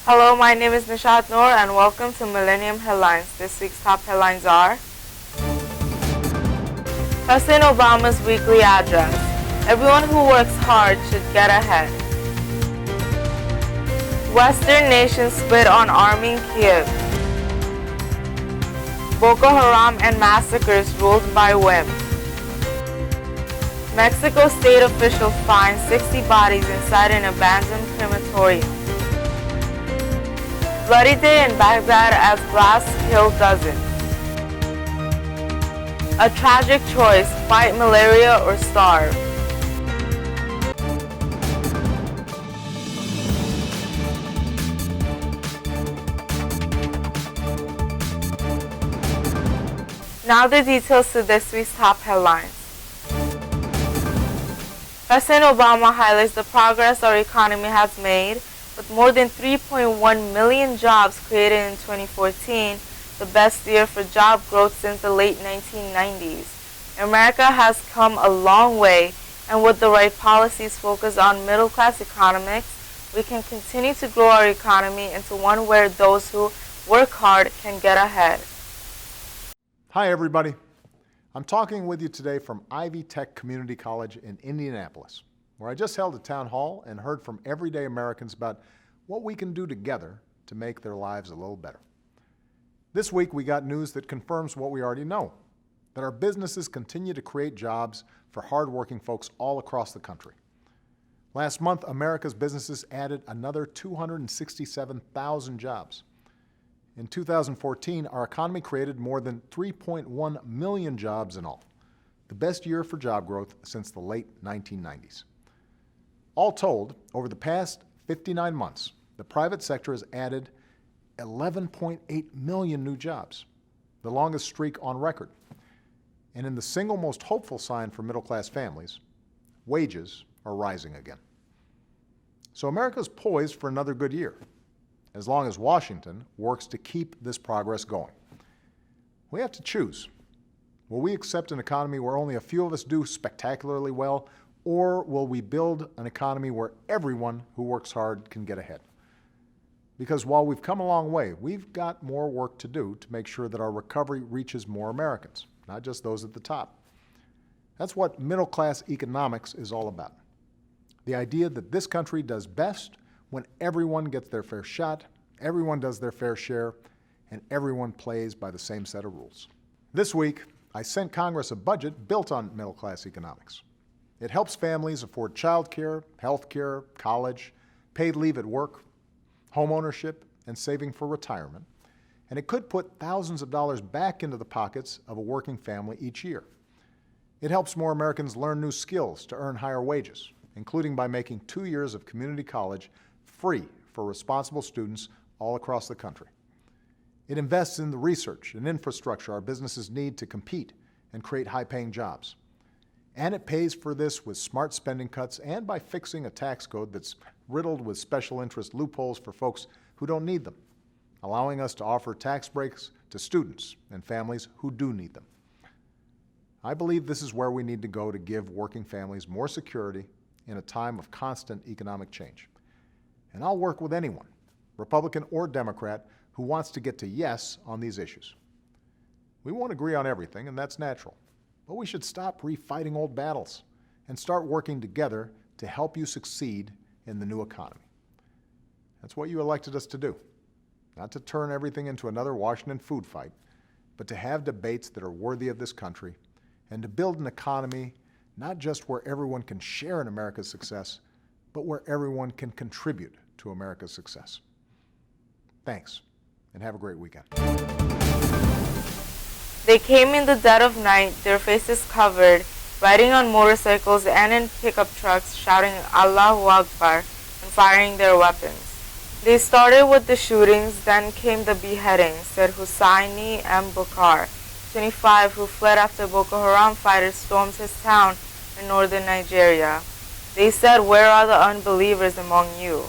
Hello, my name is Nishat Noor and welcome to Millennium Headlines. This week's top headlines are President Obama's weekly address. Everyone who works hard should get ahead. Western nations split on arming Kiev. Boko Haram and massacres ruled by whim. Mexico state officials find 60 bodies inside an abandoned crematorium. Bloody day in Baghdad as blasts kill dozens. A tragic choice, fight malaria or starve. Now the details to this week's top headlines. President Obama highlights the progress our economy has made, with more than 3.1 million jobs created in 2014, the best year for job growth since the late 1990s. America has come a long way, and with the right policies focused on middle-class economics, we can continue to grow our economy into one where those who work hard can get ahead. Hi everybody. I'm talking with you today from Ivy Tech Community College in Indianapolis, where I just held a town hall and heard from everyday Americans about what we can do together to make their lives a little better. This week we got news that confirms what we already know, that our businesses continue to create jobs for hardworking folks all across the country. Last month, America's businesses added another 267,000 jobs. In 2014, our economy created more than 3.1 million jobs in all, the best year for job growth since the late 1990s. All told, over the past 59 months, the private sector has added 11.8 million new jobs, the longest streak on record. And in the single most hopeful sign for middle-class families, wages are rising again. So America's poised for another good year, as long as Washington works to keep this progress going. We have to choose. Will we accept an economy where only a few of us do spectacularly well, or will we build an economy where everyone who works hard can get ahead? Because while we've come a long way, we've got more work to do to make sure that our recovery reaches more Americans, not just those at the top. That's what middle-class economics is all about. The idea that this country does best when everyone gets their fair shot, everyone does their fair share, and everyone plays by the same set of rules. This week, I sent Congress a budget built on middle-class economics. It helps families afford child care, health care, college, paid leave at work, home ownership, and saving for retirement. And it could put thousands of dollars back into the pockets of a working family each year. It helps more Americans learn new skills to earn higher wages, including by making 2 years of community college free for responsible students all across the country. It invests in the research and infrastructure our businesses need to compete and create high-paying jobs. And it pays for this with smart spending cuts and by fixing a tax code that's riddled with special interest loopholes for folks who don't need them, allowing us to offer tax breaks to students and families who do need them. I believe this is where we need to go to give working families more security in a time of constant economic change. And I'll work with anyone, Republican or Democrat, who wants to get to yes on these issues. We won't agree on everything, and that's natural. But we should stop refighting old battles and start working together to help you succeed in the new economy. That's what you elected us to do. Not to turn everything into another Washington food fight, but to have debates that are worthy of this country and to build an economy not just where everyone can share in America's success, but where everyone can contribute to America's success. Thanks, and have a great weekend. They came in the dead of night, their faces covered, riding on motorcycles and in pickup trucks, shouting Allahu Akbar and firing their weapons. They started with the shootings, then came the beheadings, said Hussaini M. Bukhar, 25, who fled after Boko Haram fighters stormed his town in northern Nigeria. They said, "Where are the unbelievers among you?"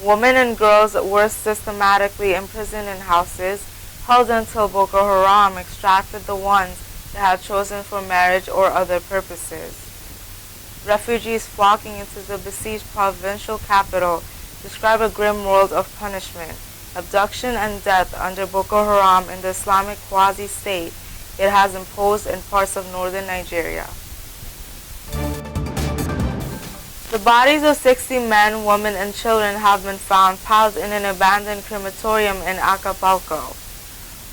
Women and girls were systematically imprisoned in houses, held until Boko Haram extracted the ones they had chosen for marriage or other purposes. Refugees flocking into the besieged provincial capital describe a grim world of punishment, abduction, and death under Boko Haram in the Islamic quasi-state it has imposed in parts of northern Nigeria. The bodies of 60 men, women, and children have been found piled in an abandoned crematorium in Acapulco.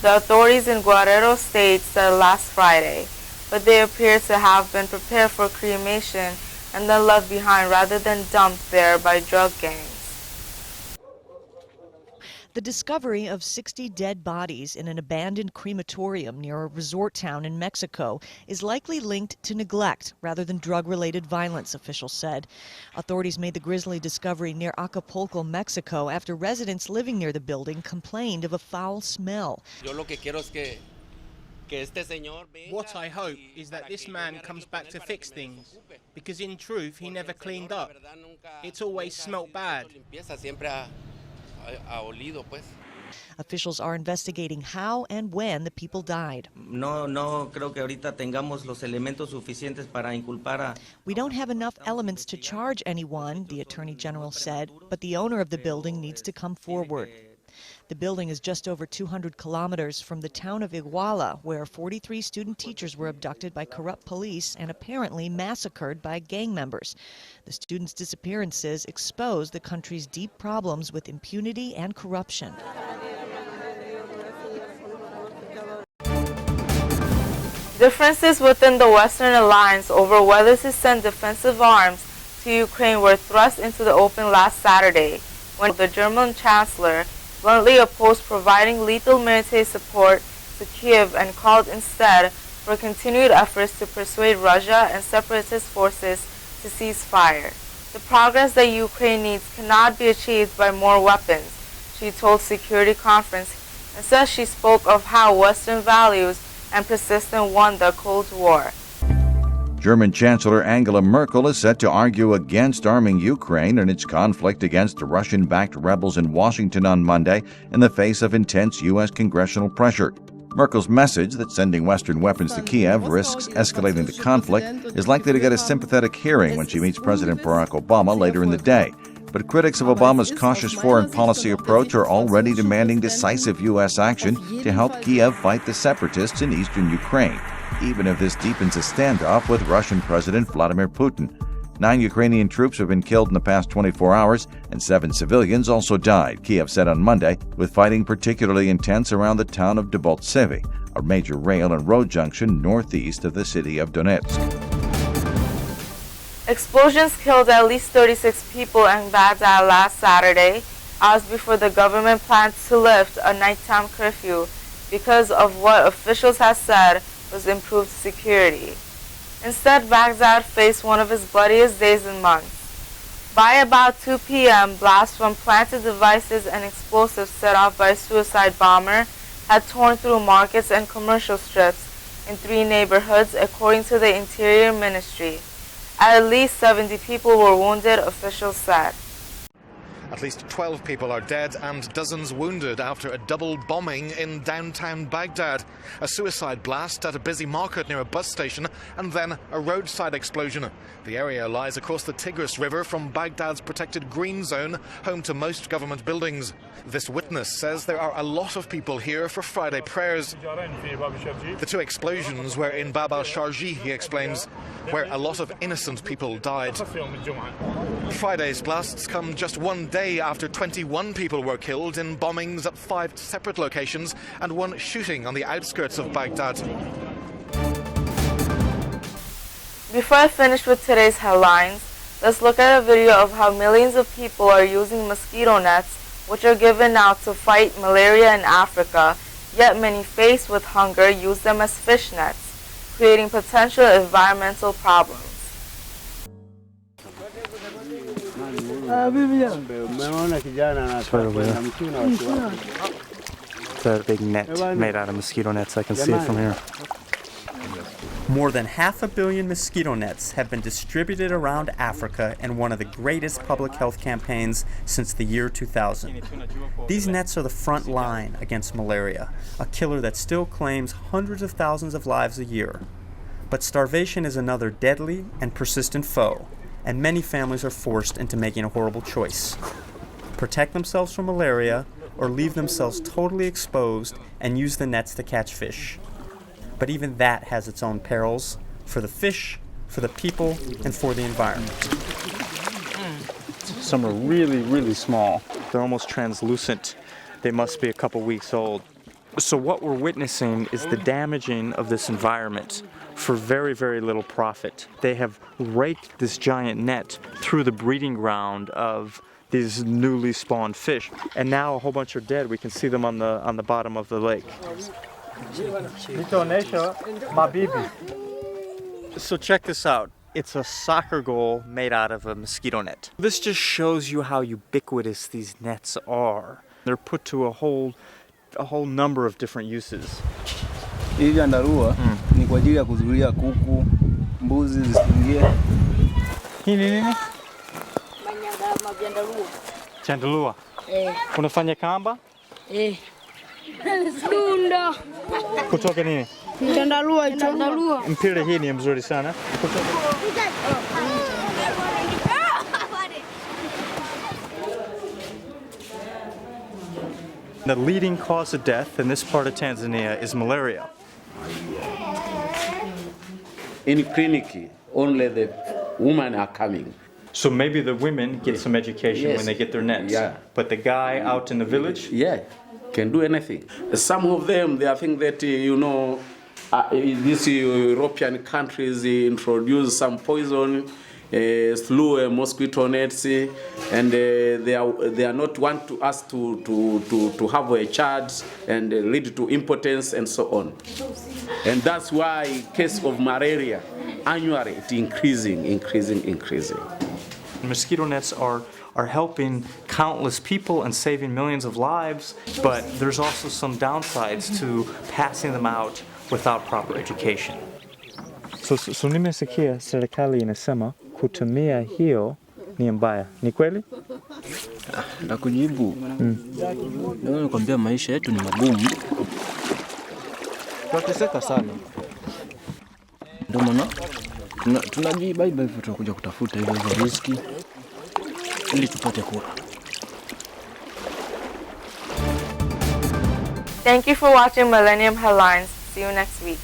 The authorities in Guerrero State said last Friday, but they appear to have been prepared for cremation and then left behind rather than dumped there by drug gangs. The discovery of 60 dead bodies in an abandoned crematorium near a resort town in Mexico is likely linked to neglect rather than drug-related violence, officials said. Authorities made the grisly discovery near Acapulco, Mexico, after residents living near the building complained of a foul smell. What I hope is that this man comes back to fix things, because in truth he never cleaned up. It's always smelt bad. Officials are investigating how and when the people died. We don't have enough elements to charge anyone, the Attorney General said, but the owner of the building needs to come forward. The building is just over 200 kilometers from the town of Iguala, where 43 student teachers were abducted by corrupt police and apparently massacred by gang members. The students' disappearances expose the country's deep problems with impunity and corruption. Differences within the Western alliance over whether to send defensive arms to Ukraine were thrust into the open last Saturday, when the German Chancellor bluntly opposed providing lethal military support to Kiev and called instead for continued efforts to persuade Russia and separatist forces to cease fire. The progress that Ukraine needs cannot be achieved by more weapons, she told Security Conference, and says she spoke of how Western values and persistence won the Cold War. German Chancellor Angela Merkel is set to argue against arming Ukraine in its conflict against the Russian-backed rebels in Washington on Monday in the face of intense U.S. congressional pressure. Merkel's message that sending Western weapons to Kiev risks escalating the conflict is likely to get a sympathetic hearing when she meets President Barack Obama later in the day. But critics of Obama's cautious foreign policy approach are already demanding decisive U.S. action to help Kiev fight the separatists in eastern Ukraine, even if this deepens a standoff with Russian President Vladimir Putin. 9 Ukrainian troops have been killed in the past 24 hours, and 7 civilians also died, Kiev said on Monday, with fighting particularly intense around the town of Debaltseve, a major rail and road junction northeast of the city of Donetsk. Explosions killed at least 36 people in Baghdad last Saturday, hours before the government planned to lift a nighttime curfew because of what officials have said was improved security. Instead, Baghdad faced one of its bloodiest days in months. By about 2 p.m., blasts from planted devices and explosives set off by a suicide bomber had torn through markets and commercial strips in 3 neighborhoods, according to the Interior Ministry. At least 70 people were wounded, officials said. At least 12 people are dead and dozens wounded after a double bombing in downtown Baghdad. A suicide blast at a busy market near a bus station and then a roadside explosion. The area lies across the Tigris River from Baghdad's protected green zone, home to most government buildings. This witness says there are a lot of people here for Friday prayers. The 2 explosions were in Bab al-Sharji, he explains, where a lot of innocent people died. Friday's blasts come just one day after 21 people were killed in bombings at 5 separate locations and one shooting on the outskirts of Baghdad. Before I finish with today's headlines, let's look at a video of how millions of people are using mosquito nets, which are given out to fight malaria in Africa, yet many faced with hunger use them as fish nets, creating potential environmental problems. It's a big net made out of mosquito nets. I can see it from here. More than 500 million mosquito nets have been distributed around Africa in one of the greatest public health campaigns since the year 2000. These nets are the front line against malaria, a killer that still claims hundreds of thousands of lives a year. But starvation is another deadly and persistent foe, and many families are forced into making a horrible choice. protect themselves from malaria, or leave themselves totally exposed and use the nets to catch fish. But even that has its own perils for the fish, for the people, and for the environment. Some are really, really small. They're almost translucent. They must be a couple weeks old. So what we're witnessing is the damaging of this environment for very, very little profit. They have raked this giant net through the breeding ground of these newly spawned fish, and now a whole bunch are dead. We can see them on the bottom of the lake. So check this out. It's a soccer goal made out of a mosquito net. This just shows you how ubiquitous these nets are. They're put to a whole number of different uses. Hivi vyandarua ni kwa ajili ya kuzuia kuku, mbuzi zisiingie. Hii ni nini? Chandarua. Unafanya kamba? Sunda. Kutoka nini? Chandarua. Mpira hii ni mzuri sana. The leading cause of death in this part of Tanzania is malaria. In clinic, only the women are coming. So maybe the women get some education when they get their nets. Yeah. But the guy out in the village? Yeah, can do anything. Some of them, they think that, these European countries introduce some poison through mosquito nets, and they are not want to us to have a child and lead to impotence and so on. And that's why case of malaria annually it increasing. Mosquito nets are helping countless people and saving millions of lives, but there's also some downsides to passing them out without proper education. So nimesikia serikali inasema kutumia hiyo ni mbaya. Ni kweli? Na kujibu. Ndio nakwambia maisha yetu ni magumu. Tunateseka sana. Ndio maana tunajibaiba hivyo tunakuja kutafuta hivyo riziki ili tupate kula. Thank you for watching Millennium Headlines. See you next week.